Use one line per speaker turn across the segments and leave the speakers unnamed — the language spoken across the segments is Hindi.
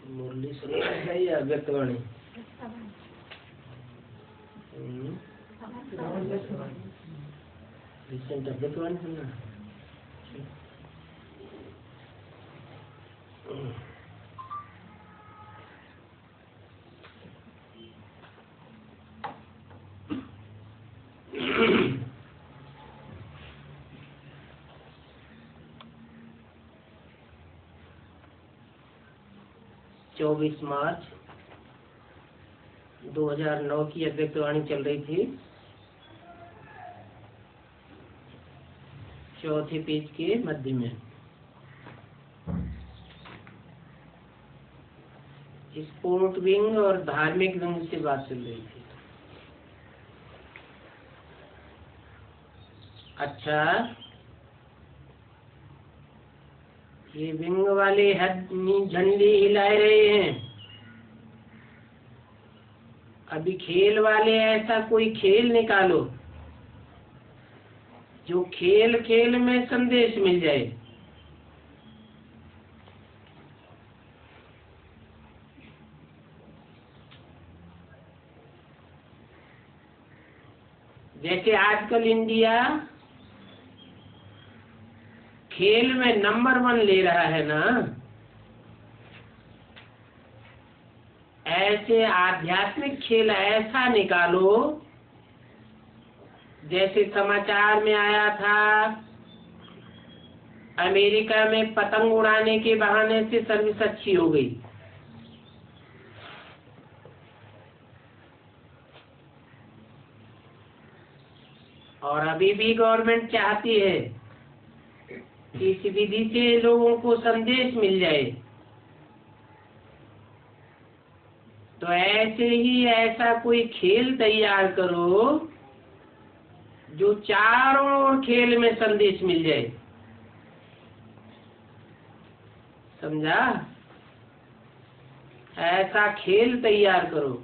मुरली सुनना है या व्यक्तवाणी? रिसेंट व्यक्तवाणी सुनना। 24 मार्च 2009 की अव्यक्तवाणी चल रही थी। चौथे पेज के मध्य में स्पोर्ट विंग और धार्मिक विंग से बात चल रही थी। अच्छा, ये विंग वाले झंडे हिलाए रहे हैं। अभी खेल वाले ऐसा कोई खेल निकालो जो खेल खेल में संदेश मिल जाए। जैसे आजकल इंडिया खेल में नंबर 1 ले रहा है ना, ऐसे आध्यात्मिक खेल ऐसा निकालो जैसे समाचार में आया था, अमेरिका में पतंग उड़ाने के बहाने से सर्विस अच्छी हो गई। और अभी भी गवर्नमेंट चाहती है कि इस विधि से लोगों को संदेश मिल जाए। तो ऐसे ही ऐसा कोई खेल तैयार करो जो चारों ओर खेल में संदेश मिल जाए। समझा? ऐसा खेल तैयार करो।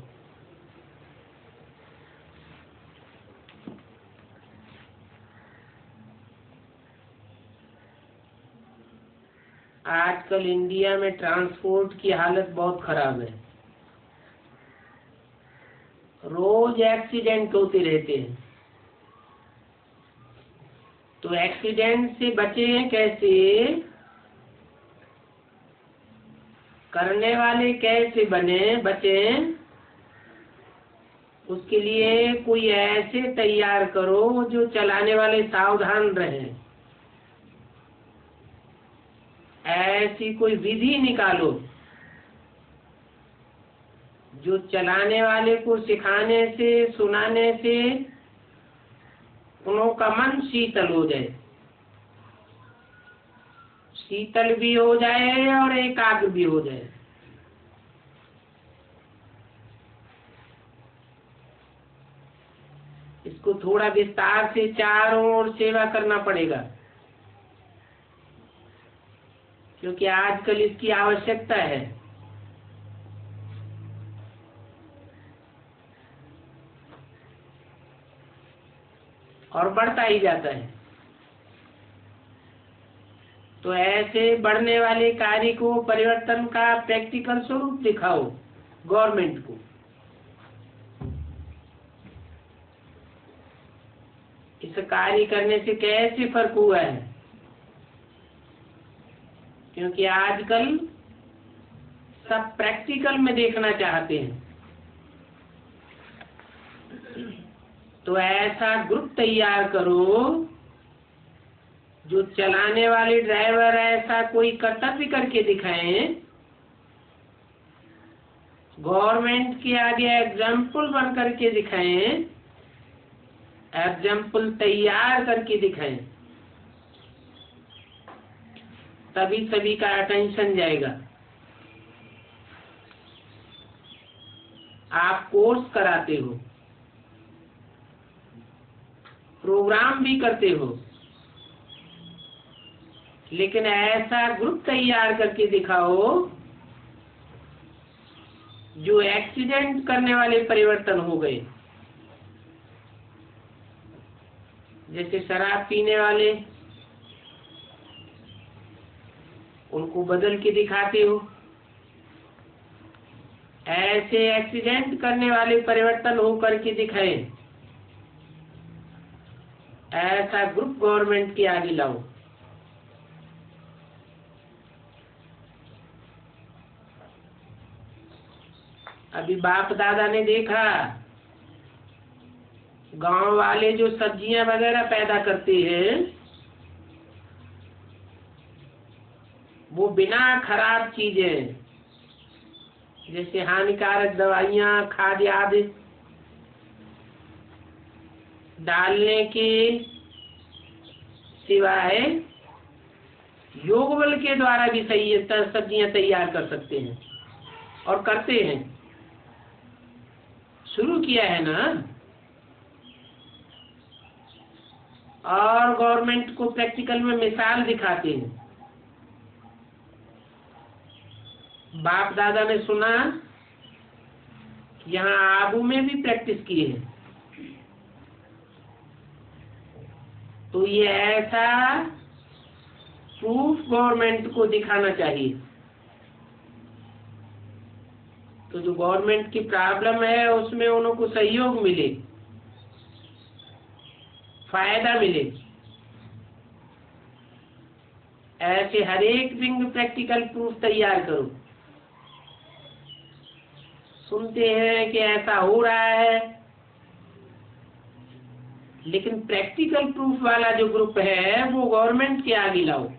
आजकल इंडिया में ट्रांसपोर्ट की हालत बहुत खराब है। रोज एक्सीडेंट होते रहते हैं। तो एक्सीडेंट से बचे कैसे? करने वाले कैसे बचे? उसके लिए कोई ऐसे तैयार करो जो चलाने वाले सावधान रहें। ऐसी कोई विधि निकालो जो चलाने वाले को सिखाने से, सुनाने से उनों का मन शीतल हो जाए। शीतल भी हो जाए और एकाग्र भी हो जाए। इसको थोड़ा विस्तार से चारों ओर सेवा करना पड़ेगा, क्योंकि आजकल इसकी आवश्यकता है। और बढ़ता ही जाता है। तो ऐसे बढ़ने वाले कार्य को, परिवर्तन का प्रैक्टिकल स्वरूप दिखाओ गवर्नमेंट को। इस कार्य करने से कैसे फर्क हुआ है? क्योंकि आजकल सब प्रैक्टिकल में देखना चाहते हैं। तो ऐसा ग्रुप तैयार करो जो चलाने वाले ड्राइवर ऐसा कोई कर्तव्य करके दिखाएं, गवर्नमेंट के आगे एग्जाम्पल बन करके दिखाएं, एग्जाम्पल तैयार करके दिखाएं। तभी सभी का अटेंशन जाएगा। आप कोर्स कराते हो, प्रोग्राम भी करते हो, लेकिन ऐसा ग्रुप तैयार करके दिखाओ जो एक्सीडेंट करने वाले परिवर्तन हो गए। जैसे शराब पीने वाले, उनको बदल के दिखाते हो। ऐसे एक्सीडेंट करने वाले परिवर्तन होकर के दिखाए, ऐसा ग्रुप गवर्नमेंट के आगे लाओ। अभी बाप दादा ने देखा गांव वाले जो सब्जियां वगैरह पैदा करते हैं वो बिना खराब चीजें जैसे हानिकारक दवाइयां खाद्य आदि डालने के सिवाय योग बल के द्वारा भी सही सब्जियां तैयार कर सकते हैं और करते हैं, शुरू किया है ना। और गवर्नमेंट को प्रैक्टिकल में मिसाल दिखाते हैं। बाप दादा ने सुना यहाँ आबू में भी प्रैक्टिस की है, तो ये ऐसा प्रूफ गवर्नमेंट को दिखाना चाहिए। तो जो गवर्नमेंट की प्रॉब्लम है उसमें उनको सहयोग मिले, फायदा मिले। ऐसे हर एक दिन प्रैक्टिकल प्रूफ तैयार करो। सुनते हैं कि ऐसा हो रहा है, लेकिन प्रैक्टिकल प्रूफ वाला जो ग्रुप है वो गवर्नमेंट के आगे लाओ।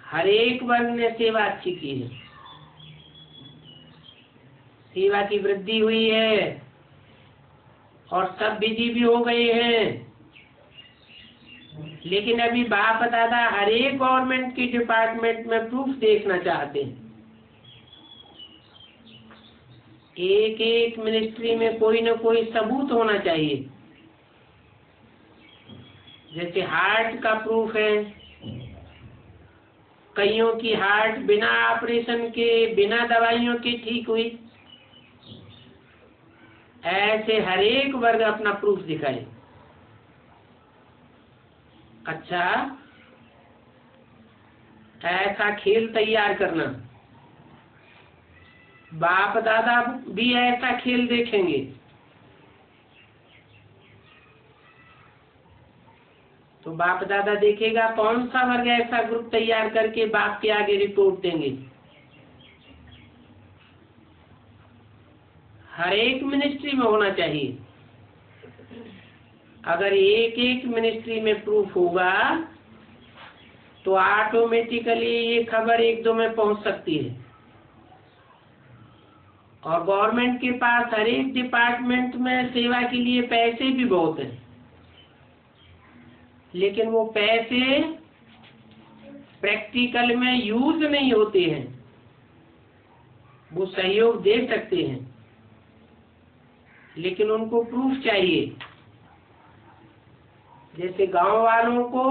हर एक वर्ग ने सेवा अच्छी की है, सेवा की वृद्धि हुई है और सब बिजी भी हो गए हैं। लेकिन अभी बाप दादा हर एक गवर्नमेंट के डिपार्टमेंट में प्रूफ देखना चाहते हैं। एक एक मिनिस्ट्री में कोई न कोई सबूत होना चाहिए। जैसे हार्ट का प्रूफ है, कईयों की हार्ट बिना ऑपरेशन के बिना दवाइयों के ठीक हुई। ऐसे हर एक वर्ग अपना प्रूफ दिखाए। अच्छा, ऐसा खेल तैयार करना। बाप दादा भी ऐसा खेल देखेंगे तो बाप दादा देखेगा कौन सा वर्ग ऐसा ग्रुप तैयार करके बाप के आगे रिपोर्ट देंगे। हर एक मिनिस्ट्री में होना चाहिए। अगर एक एक मिनिस्ट्री में प्रूफ होगा तो ऑटोमेटिकली ये खबर एक दो में पहुंच सकती है। और गवर्नमेंट के पास हर एक डिपार्टमेंट में सेवा के लिए पैसे भी बहुत हैं, लेकिन वो पैसे प्रैक्टिकल में यूज नहीं होते हैं। वो सहयोग दे सकते हैं लेकिन उनको प्रूफ चाहिए। जैसे गांव वालों को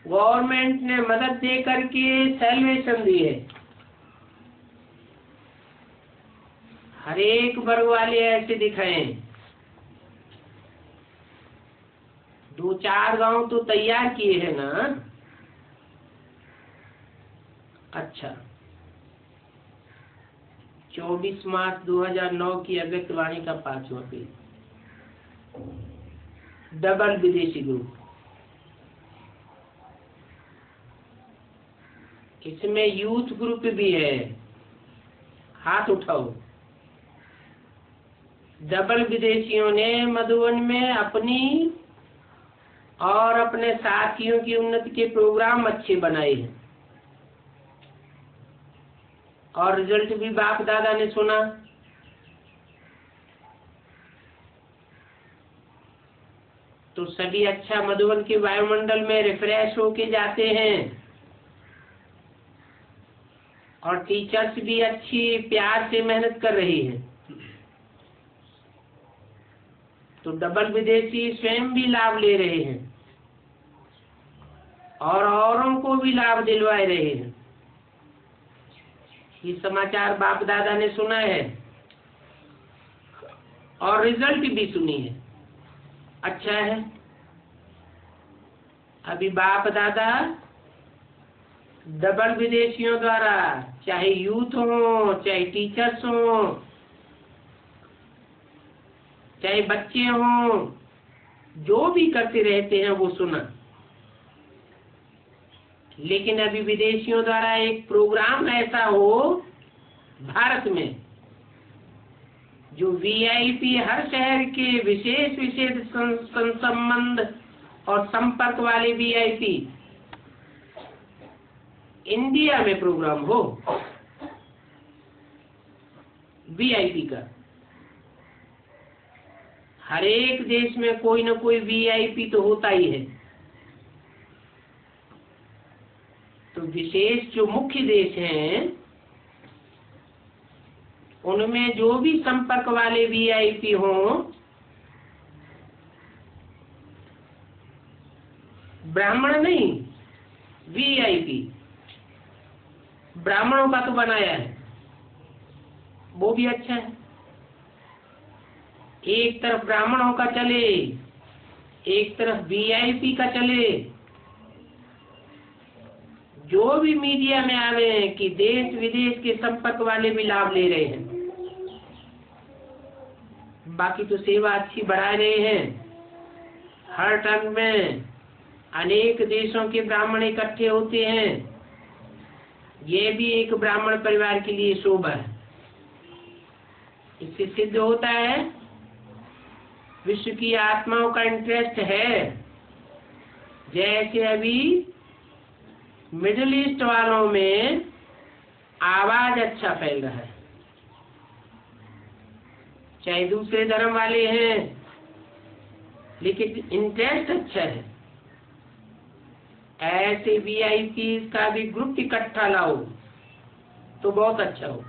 गवर्नमेंट ने मदद दे करके सैल्वेशन दी है, हर एक वर्ग वाले ऐसे दिखाए। 2-4 गांव तो तैयार किए हैं ना। अच्छा, 24 मार्च 2009 की अव्यक्तवाणी का 5वां पेज, डबल विदेशी ग्रुप। इसमें यूथ ग्रुप भी है, हाथ उठाओ। डबल विदेशियों ने मधुबन में अपनी और अपने साथियों की उन्नति के प्रोग्राम अच्छे बनाए हैं और रिजल्ट भी बाप दादा ने सुना। तो सभी अच्छा मधुबन के वायुमंडल में रिफ्रेश होके जाते हैं और टीचर्स भी अच्छी प्यार से मेहनत कर रही हैं। तो डबल विदेशी स्वयं भी लाभ ले रहे हैं और औरों को भी लाभ दिलवा रहे हैं। ये समाचार बाप दादा ने सुना है और रिजल्ट भी सुनी है। अच्छा है, अभी बाप दादा डबल विदेशियों द्वारा, चाहे यूथ हो, चाहे टीचर्स हो, चाहे बच्चे हों, जो भी करते रहते हैं वो सुना। लेकिन अभी विदेशियों द्वारा एक प्रोग्राम ऐसा हो भारत में, जो वीआईपी, हर शहर के विशेष विशेष संबंध और संपर्क वाले वीआईपी इंडिया में प्रोग्राम हो, वीआईपी का। हर एक देश में कोई ना कोई वीआईपी तो होता ही है। तो विशेष जो मुख्य देश हैं उनमें जो भी संपर्क वाले वीआईपी हों, ब्राह्मण नहीं, वीआईपी, ब्राह्मणों का तो बनाया है, वो भी अच्छा है। एक तरफ ब्राह्मणों का चले, एक तरफ वीआईपी का चले। जो भी मीडिया में आ रहे हैं कि देश विदेश के संपर्क वाले भी लाभ ले रहे हैं। बाकी तो सेवा अच्छी बढ़ा रहे हैं। हर टर्म में अनेक देशों के ब्राह्मण इकट्ठे होते हैं। ये भी एक ब्राह्मण परिवार के लिए शोभा है। इससे सिद्ध होता है विश्व की आत्माओं का इंटरेस्ट है। जैसे अभी मिडिल ईस्ट वालों में आवाज अच्छा फैल रहा है, चाहे दूसरे धर्म वाले हैं, लेकिन इंटरेस्ट अच्छा है। ऐसे वीआईपी का भी ग्रुप इकट्ठा लाओ तो बहुत अच्छा हो।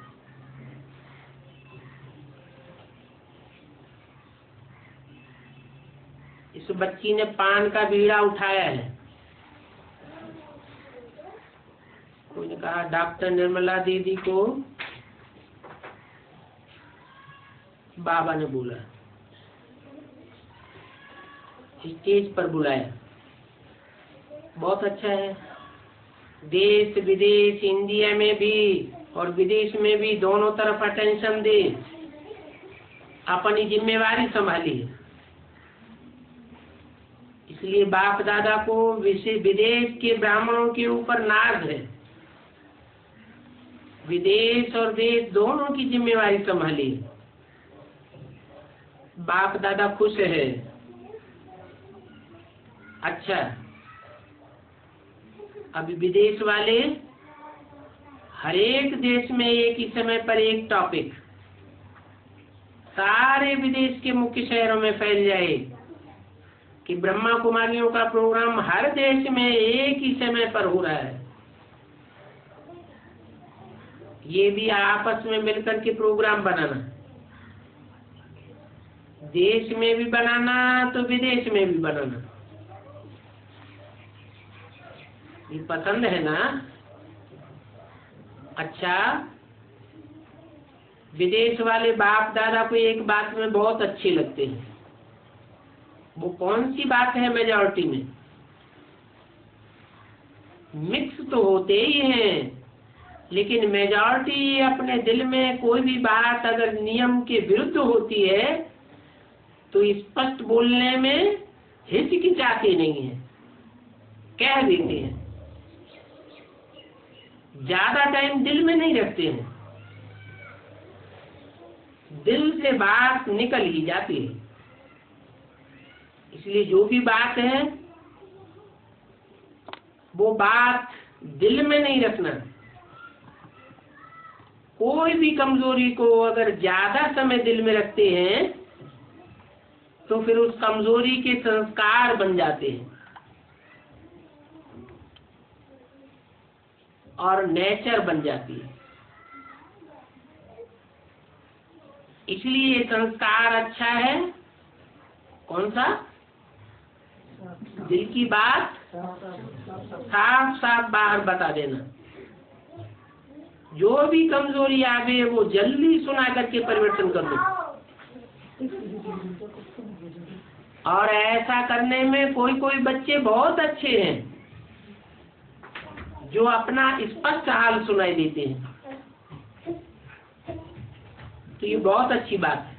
इस बच्ची ने पान का बीड़ा उठाया है। कोई ने कहा डॉक्टर निर्मला दीदी को बाबा ने बोला, स्टेज पर बुलाया। बहुत अच्छा है। देश विदेश, इंडिया में भी और विदेश में भी, दोनों तरफ अटेंशन दे, अपनी जिम्मेवारी संभाली। इसलिए बाप दादा को विदेश के ब्राह्मणों के ऊपर नाज है। विदेश और देश दोनों की जिम्मेवारी संभाली। बाप दादा खुश है। अच्छा, अभी विदेश वाले हर एक देश में एक ही समय पर एक टॉपिक सारे विदेश के मुख्य शहरों में फैल जाए कि ब्रह्मा कुमारियों का प्रोग्राम हर देश में एक ही समय पर हो रहा है। ये भी आपस में मिलकर के प्रोग्राम बनाना, देश में भी बनाना तो विदेश में भी बनाना। ये पसंद है ना? अच्छा, विदेश वाले बाप दादा को एक बात में बहुत अच्छे लगते हैं। वो कौन सी बात है? मेजॉरिटी में मिक्स तो होते ही हैं, लेकिन मेजॉरिटी अपने दिल में कोई भी बात अगर नियम के विरुद्ध होती है तो स्पष्ट बोलने में हिचकिचाते नहीं है, कह देते हैं। ज्यादा टाइम दिल में नहीं रखते हैं, दिल से बात निकल ही जाती है। इसलिए जो भी बात है वो बात दिल में नहीं रखना। कोई भी कमजोरी को अगर ज्यादा समय दिल में रखते हैं तो फिर उस कमजोरी के संस्कार बन जाते हैं और नेचर बन जाती है। इसलिए ये संस्कार अच्छा है। कौन सा? दिल की बात साफ साफ बाहर बता देना। जो भी कमजोरी आवे वो जल्दी सुना करके परिवर्तन कर दो। और ऐसा करने में कोई कोई बच्चे बहुत अच्छे हैं। जो अपना स्पष्ट हाल सुनाई देते हैं। तो ये बहुत अच्छी बात है।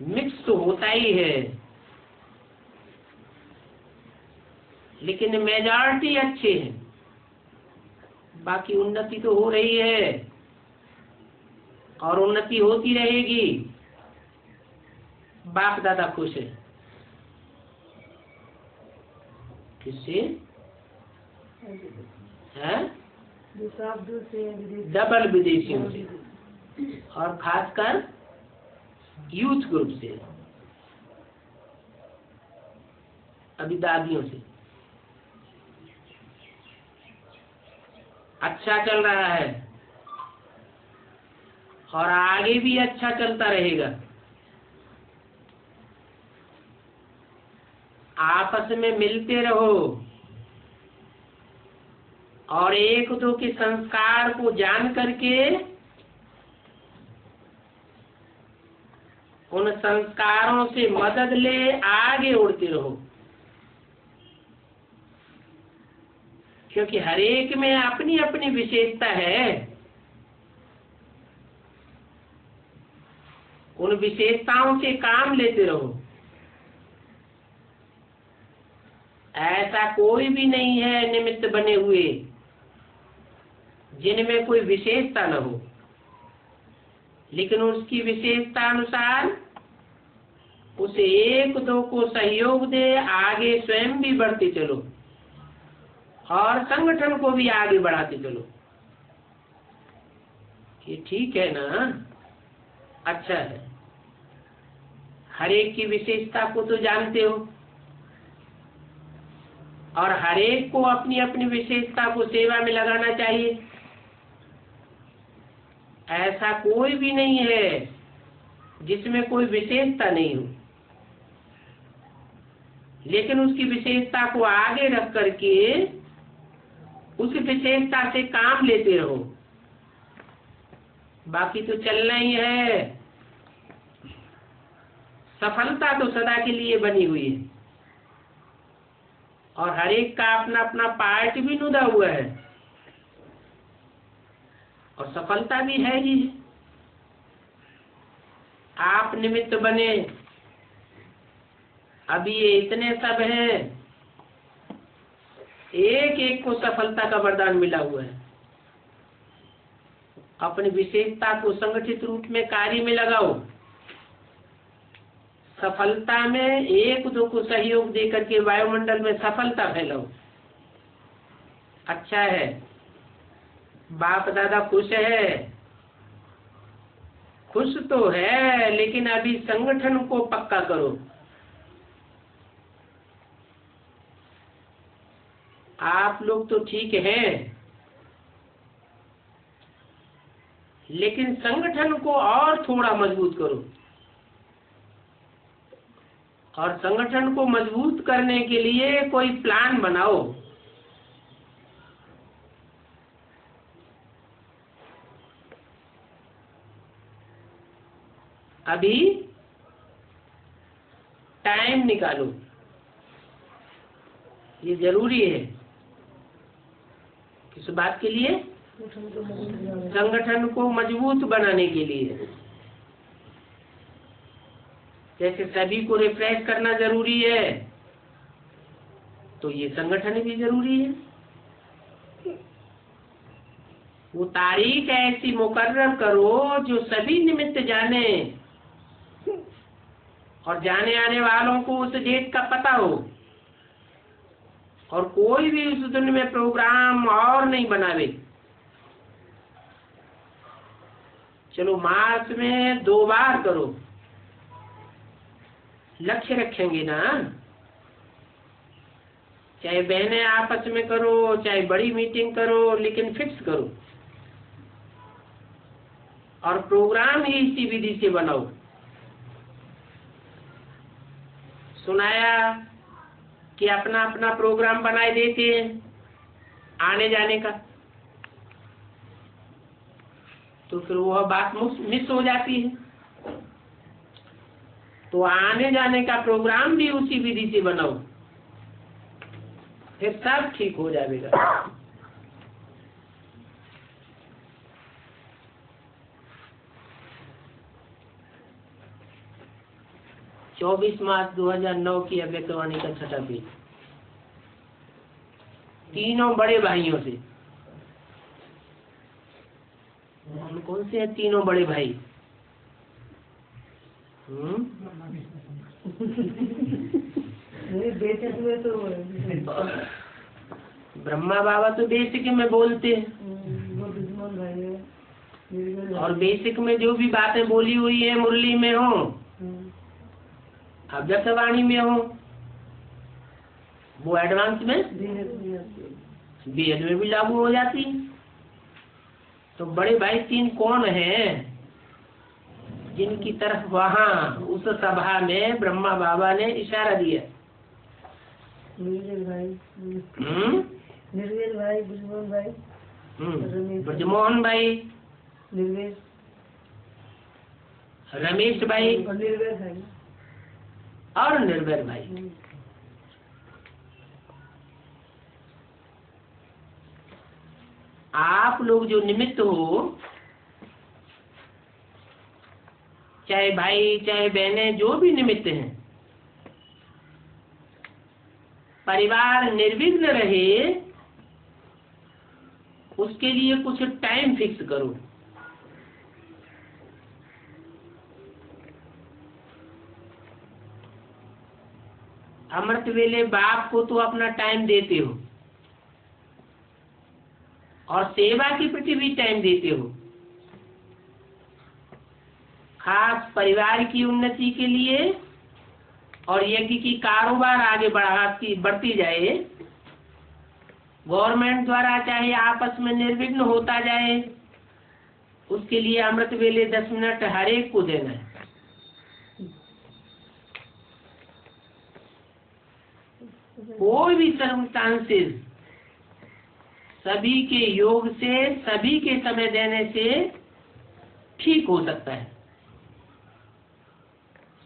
मिक्स तो होता ही है, लेकिन मेजॉरिटी अच्छे हैं। बाकी उन्नति तो हो रही है और उन्नति होती रहेगी। बाप दादा खुश है। किससे है? डबल विदेशियों से, और खासकर यूथ ग्रुप से, अभी दादियों से। अच्छा चल रहा है और आगे भी अच्छा चलता रहेगा। आपस में मिलते रहो और एक दो के संस्कार को जान करके उन संस्कारों से मदद ले आगे उड़ते रहो, क्योंकि हर एक में अपनी अपनी विशेषता है। उन विशेषताओं से काम लेते रहो। ऐसा कोई भी नहीं है निमित्त बने हुए जिनमें कोई विशेषता न हो, लेकिन उसकी विशेषता अनुसार उसे एक दो को सहयोग दे, आगे स्वयं भी बढ़ते चलो और संगठन को भी आगे बढ़ाते चलो। ये ठीक है ना? अच्छा है। हर एक की विशेषता को तो जानते हो और हर एक को अपनी अपनी विशेषता को सेवा में लगाना चाहिए। ऐसा कोई भी नहीं है जिसमें कोई विशेषता नहीं हो, लेकिन उसकी विशेषता को आगे रख करके उस विशेषता से काम लेते रहो। बाकी तो चलना ही है। सफलता तो सदा के लिए बनी हुई है और हर एक का अपना अपना पार्ट भी नुदा हुआ है और सफलता भी है ही। आप निमित्त बने, अभी ये इतने सब हैं, एक एक को सफलता का वरदान मिला हुआ है। अपनी विशेषता को संगठित रूप में कार्य में लगाओ। सफलता में एक दो को सहयोग दे करके वायुमंडल में सफलता फैलाओ। अच्छा है। बाप दादा खुश है, खुश तो है, लेकिन अभी संगठन को पक्का करो। आप लोग तो ठीक हैं, लेकिन संगठन को और थोड़ा मजबूत करो। और संगठन को मजबूत करने के लिए कोई प्लान बनाओ। अभी टाइम निकालो, ये जरूरी है। किस बात के लिए? संगठन को मजबूत बनाने के लिए। जैसे सभी को रिफ्रेश करना जरूरी है, तो ये संगठन भी जरूरी है। वो तारीख ऐसी मुकर्रर करो जो सभी निमित्त जाने और जाने आने वालों को उस डेट का पता हो, और कोई भी उस दिन में प्रोग्राम और नहीं बनावे। चलो मार्च में 2 बार करो, लक्ष्य रखेंगे ना। चाहे बहनें आपस में करो, चाहे बड़ी मीटिंग करो, लेकिन फिक्स करो और प्रोग्राम ही इसी विधि से बनाओ। सुनाया कि अपना अपना प्रोग्राम बनाए देते हैं आने जाने का, तो फिर वह बात मिस हो जाती है। तो आने जाने का प्रोग्राम भी उसी विधि से बनाओ। फिर सब ठीक हो जाएगा। 24 मार्च 2009 की अव्यक्तवाणी का छठा पेज, तीनों बड़े भाइयों से। कौन से हैं तीनों बड़े भाई?
बेसिक में तो
ब्रह्मा बाबा तो बेसिक में बोलते हैं, और बेसिक में जो भी बातें बोली हुई है मुरली में हो, अव्यक्तवाणी में हो, वो एडवांस में बीएड में भी लागू हो जाती। तो बड़े भाई तीन कौन हैं जिनकी तरफ वहाँ उस सभा में ब्रह्मा बाबा ने इशारा दिया?
निर्वेद भाई, निर्वेद भाई, ब्रजमोहन भाई,
ब्रजमोहन भाई,
निर्वेद,
रमेश भाई
और निर्वेद भाई,
और निर्वेद भाई। आप लोग जो निमित्त हो, चाहे भाई चाहे बहनें, जो भी निमित्त हैं, परिवार निर्विघ्न रहे उसके लिए कुछ टाइम फिक्स करो। अमृत वेले बाप को तो अपना टाइम देते हो और सेवा के प्रति भी टाइम देते हो। खास परिवार की उन्नति के लिए और यज्ञ की कारोबार आगे बढ़ती जाए, गवर्नमेंट द्वारा चाहे आपस में निर्विघ्न होता जाए, उसके लिए अमृत वेले 10 मिनट हर एक को देना है। कोई भी सर्कमस्टांसेस सभी के योग से, सभी के समय देने से ठीक हो सकता है।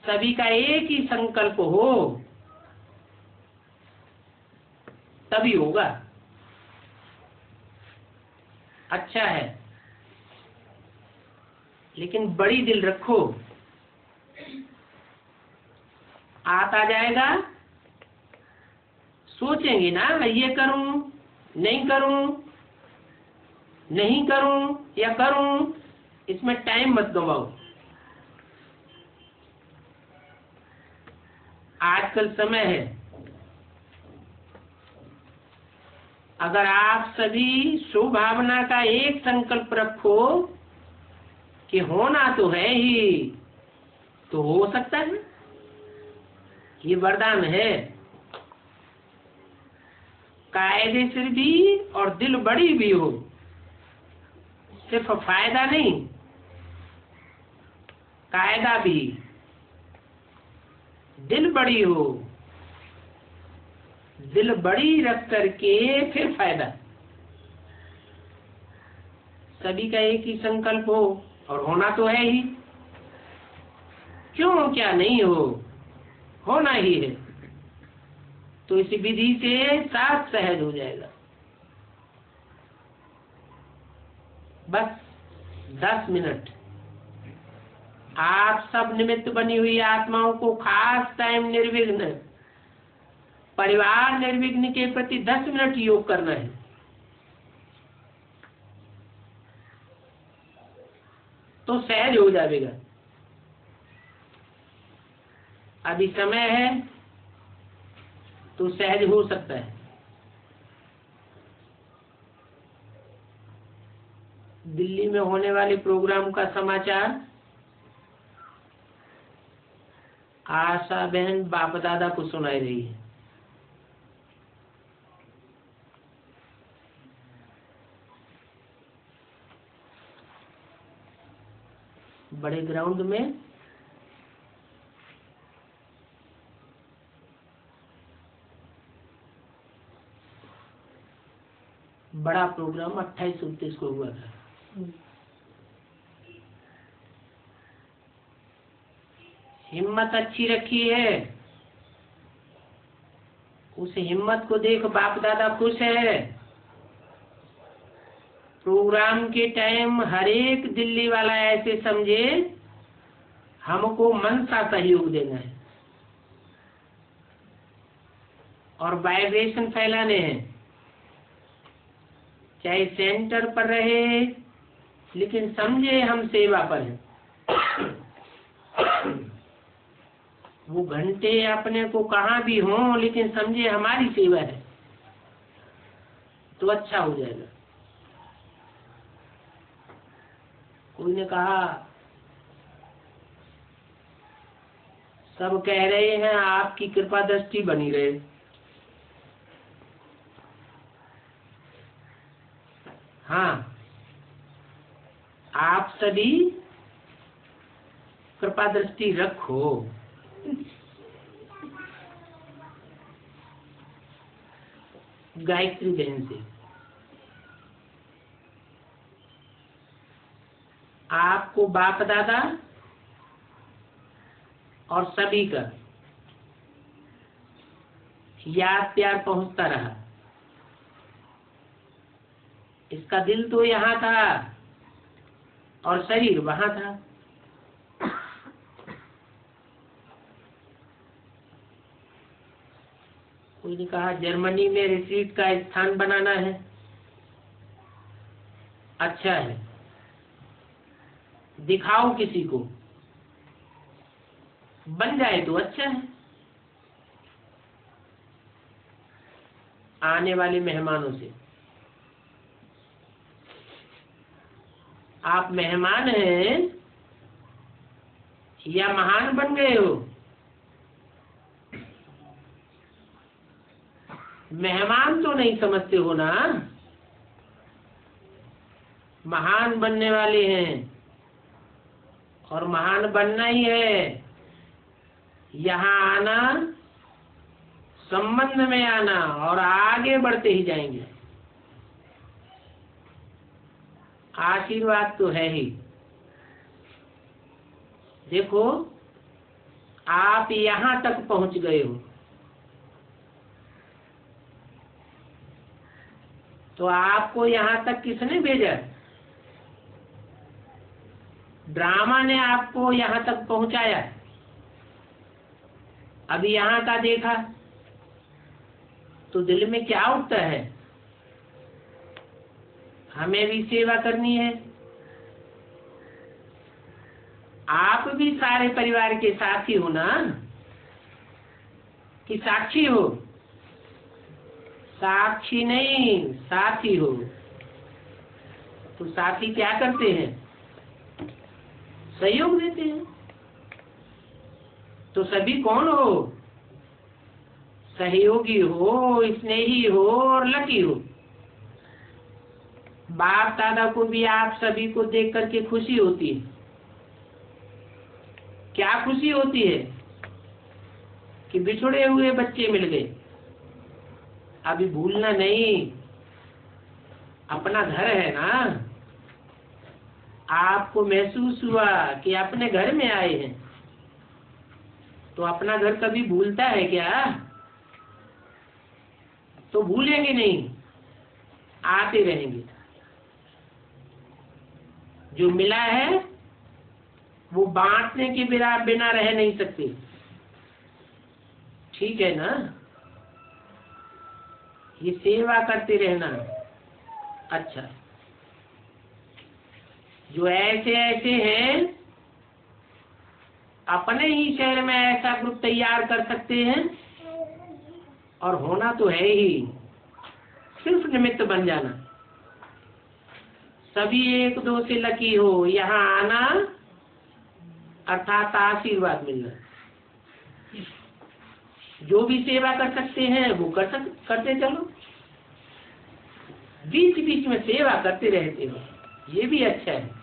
सभी का एक ही संकल्प हो तभी होगा। अच्छा है, लेकिन बड़ी दिल रखो, आता जाएगा। सोचेंगे ना, ये करूं नहीं करूं, नहीं करूं या करूं, इसमें टाइम मत गवाओ। आजकल समय है, अगर आप सभी स्वभावना का एक संकल्प रखो कि होना तो है ही, तो हो सकता है। ये वरदान है। कायदे से भी और दिल बड़ी भी हो, सिर्फ फायदा नहीं, कायदा भी। दिल बड़ी हो, दिल बड़ी रख करके फिर फायदा। सभी का एक ही संकल्प हो और होना तो है ही, क्यों क्या नहीं हो, होना ही है। तो इस विधि से साथ सहज हो जाएगा। बस 10 मिनट आप सब निमित्त बनी हुई आत्माओं को खास टाइम निर्विघ्न, परिवार निर्विघ्न के प्रति 10 मिनट योग करना है। तो सहज हो जाएगा। अभी समय है तो सहज हो सकता है। दिल्ली में होने वाले प्रोग्राम का समाचार आशा बहन बाप दादा को सुनाई रही है। बड़े ग्राउंड में बड़ा प्रोग्राम 28-29 को हुआ था। हिम्मत अच्छी रखी है, उस हिम्मत को देख बाप दादा खुश है। प्रोग्राम के टाइम हर एक दिल्ली वाला ऐसे समझे हमको मन सा सहयोग देना है और वाइब्रेशन फैलाने हैं, चाहे सेंटर पर रहे लेकिन समझे हम सेवा पर हैं। वो घंटे अपने को कहाँ भी हों लेकिन समझे हमारी सेवा है तो अच्छा हो जाएगा। कोई ने कहा सब कह रहे हैं आपकी कृपा दृष्टि बनी रहे। हाँ, आप सभी कृपा दृष्टि रखो। गायत्री बहन से आपको बाप दादा और सभी का याद प्यार पहुंचता रहा। इसका दिल तो यहाँ था और शरीर वहां था। कोई ने कहा जर्मनी में रिट्रीट का स्थान बनाना है। अच्छा है, दिखाओ किसी को, बन जाए तो अच्छा है। आने वाले मेहमानों से आप मेहमान हैं या महान बन गए हो? मेहमान तो नहीं समझते हो ना, महान बनने वाले हैं और महान बनना ही है। यहाँ आना, संबंध में आना और आगे बढ़ते ही जाएंगे। आशीर्वाद तो है ही। देखो आप यहाँ तक पहुंच गए हो तो आपको यहाँ तक किसने भेजा? ड्रामा ने आपको यहाँ तक पहुंचाया। अभी यहाँ का देखा तो दिल में क्या उठता है? हमें भी सेवा करनी है। आप भी सारे परिवार के साथी हो ना, कि साक्षी हो? साक्षी नहीं, साथी हो। तो साथी क्या करते हैं? सहयोग देते हैं। तो सभी कौन हो? सहयोगी हो, स्नेही हो और लकी हो। बाप दादा को भी आप सभी को देख करके खुशी होती है। क्या खुशी होती है? कि बिछड़े हुए बच्चे मिल गए। अभी भूलना नहीं, अपना घर है ना। आपको महसूस हुआ कि अपने घर में आए हैं, तो अपना घर कभी भूलता है क्या? तो भूलेंगे नहीं, आते रहेंगे। जो मिला है वो बांटने के बिना रह नहीं सकते। ठीक है ना? ये सेवा करते रहना। अच्छा, जो ऐसे ऐसे हैं अपने ही शहर में ऐसा ग्रुप तैयार कर सकते हैं, और होना तो है ही, सिर्फ निमित्त बन जाना। सभी एक दो से लकी हो यहाँ आना, अर्थात आशीर्वाद मिलना। जो भी सेवा कर सकते हैं वो करते चलो, बीच बीच में सेवा करते रहते हो, ये भी अच्छा है।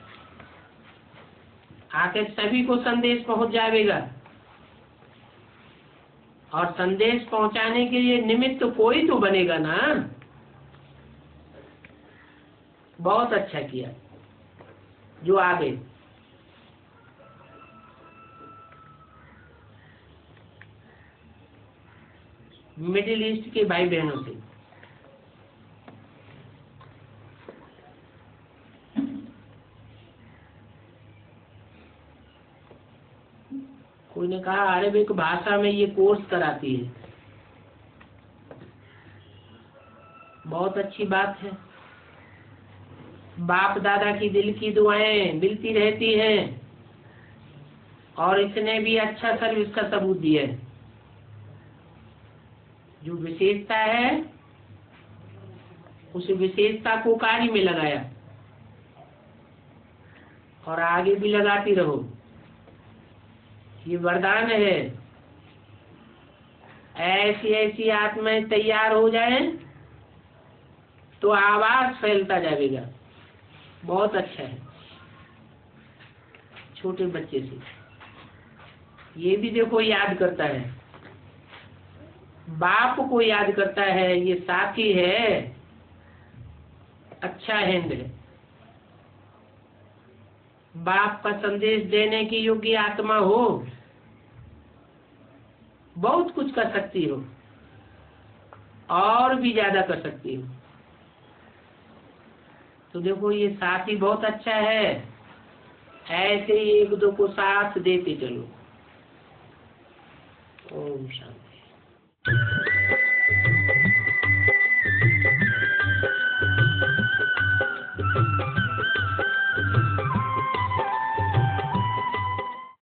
आके सभी को संदेश पहुंच जाएगा, और संदेश पहुंचाने के लिए निमित्त कोई तो बनेगा ना। बहुत अच्छा किया जो आ गए। मिडिल ईस्ट के भाई बहनों से। कोई ने कहा अरबिक भाषा में ये कोर्स कराती है। बहुत अच्छी बात है। बाप दादा की दिल की दुआएं मिलती रहती हैं और इसने भी अच्छा सर्विस का सबूत दिया है। जो विशेषता है उस विशेषता को कार्य में लगाया और आगे भी लगाती रहो। ये वरदान है। ऐसी ऐसी आत्माएं तैयार हो जाए तो आवाज फैलता जाएगा। बहुत अच्छा है। छोटे बच्चे से ये भी देखो याद करता है, बाप को याद करता है, ये साथी है, अच्छा हैंड है। बाप का संदेश देने की योग्य आत्मा हो, बहुत कुछ कर सकती हो और भी ज्यादा कर सकती हो। तो देखो ये साथी बहुत अच्छा है। ऐसे ही एक दो को साथ देते चलो। ओम शांति।